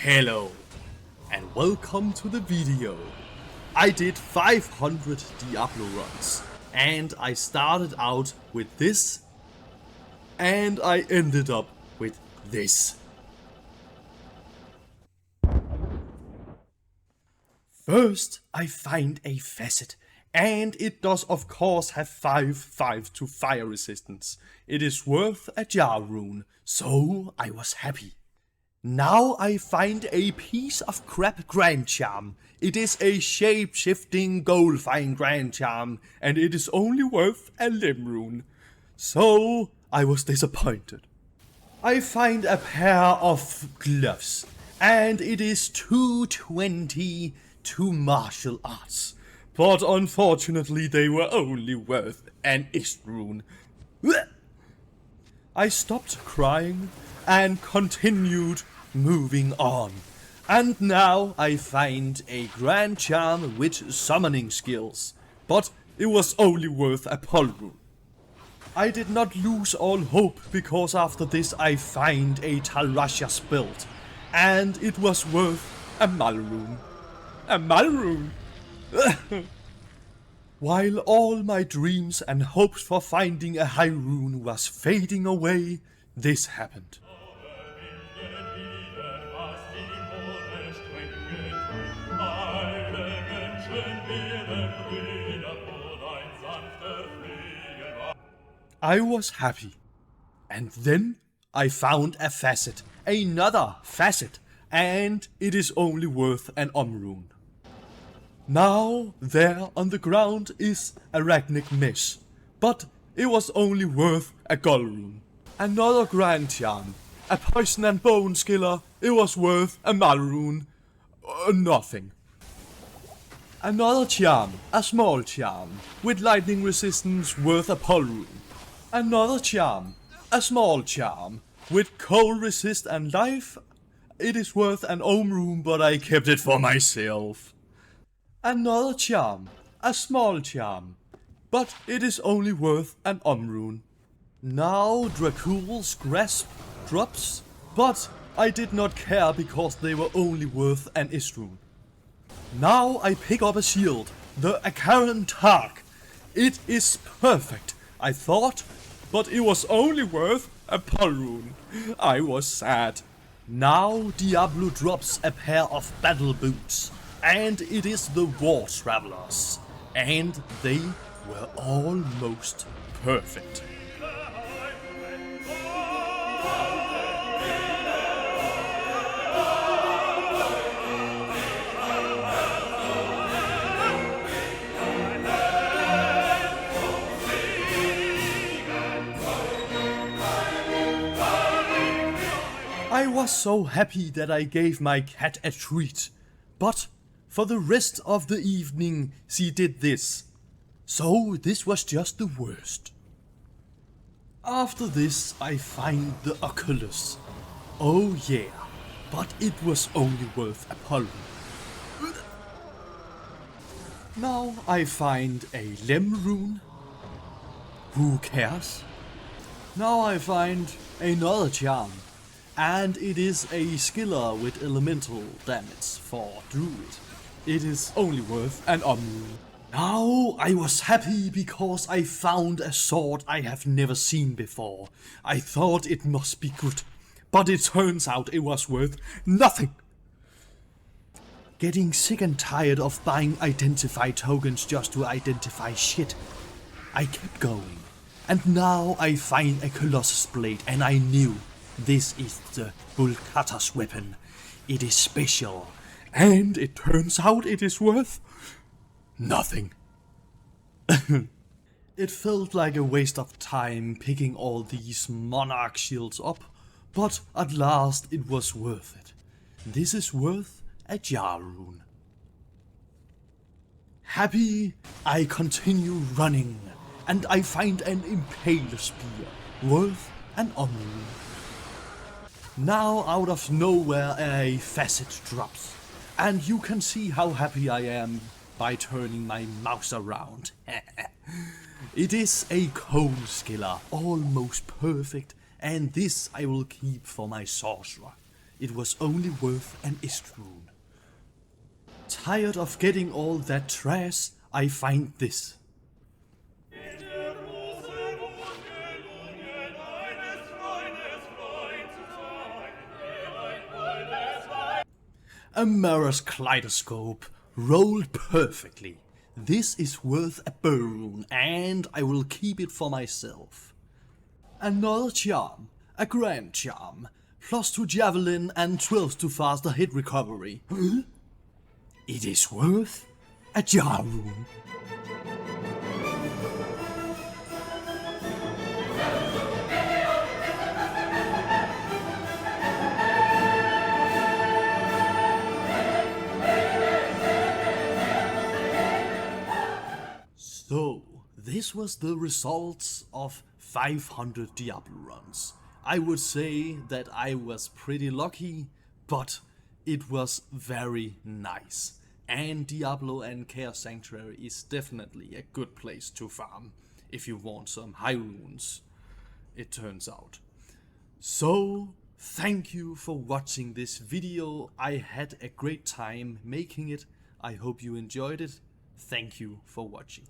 Hello, and welcome to the video. I did 500 Diablo runs, and I started out with this, and I ended up with this. First, I find a facet, and it does of course have 5/5 to fire resistance. It is worth a jar rune, so I was happy. Now I find a piece of crap Grand Charm. It is a shape-shifting gold-fine Grand Charm, and it is only worth a limb rune. So I was disappointed. I find a pair of gloves, and it is 220 to martial arts. But unfortunately they were only worth an ist rune. I stopped crying and continued moving on. And now I find a Grand Charm with summoning skills, but it was only worth a pol rune. I did not lose all hope, because after this I find a Talrashia's belt, and it was worth a mal rune. A mal rune! While all my dreams and hopes for finding a high rune was fading away, this happened. I was happy, and then I found a facet, another facet, and it is only worth an rune. Now there on the ground is arachnic mesh, but it was only worth a gold rune. Another Grand Charm, a poison and bone skiller, it was worth a mal rune. Nothing. Another charm, a small charm, with lightning resistance, worth a pol rune. Another charm, a small charm, with cold resist and life, it is worth an rune, but I kept it for myself. Another charm, a small charm, but it is only worth an rune. Now Dracul's grasp drops, but I did not care because they were only worth an ist rune. Now I pick up a shield, the Akaran Tark. It is perfect, I thought, but it was only worth a pol rune. I was sad. Now Diablo drops a pair of battle boots, and it is the War Travelers, and they were almost perfect. I was so happy that I gave my cat a treat, but for the rest of the evening she did this. So this was just the worst. After this I find the Oculus. Oh yeah, but it was only worth a pol rune. Now I find a limb rune. Who cares? Now I find another charm. And it is a skiller with elemental damage for druid. It is only worth an rune. Now I was happy because I found a sword I have never seen before. I thought it must be good, but it turns out it was worth nothing. Getting sick and tired of buying identify tokens just to identify shit, I kept going. And now I find a Colossus blade, and I knew this is the Bulkatas weapon. It is special, and it turns out it is worth nothing. It felt like a waste of time picking all these monarch shields up, but at last it was worth it. This is worth a jar rune. Happy, I continue running, and I find an impale spear worth an rune. Now out of nowhere a facet drops, and you can see how happy I am by turning my mouse around. It is a coal skiller, almost perfect, and this I will keep for my sorcerer. it was only worth an ist rune. Tired of getting all that trash, I find this. A mirror's kaleidoscope, rolled perfectly. This is worth a burn, and I will keep it for myself. Another charm, a grand charm, +2 javelin and 12 to faster hit recovery. Huh? It is worth a jar rune. So, this was the results of 500 Diablo runs. I would say that I was pretty lucky, but it was very nice. And Diablo and Chaos Sanctuary is definitely a good place to farm if you want some high runes, it turns out. So, thank you for watching this video. I had a great time making it. I hope you enjoyed it. Thank you for watching.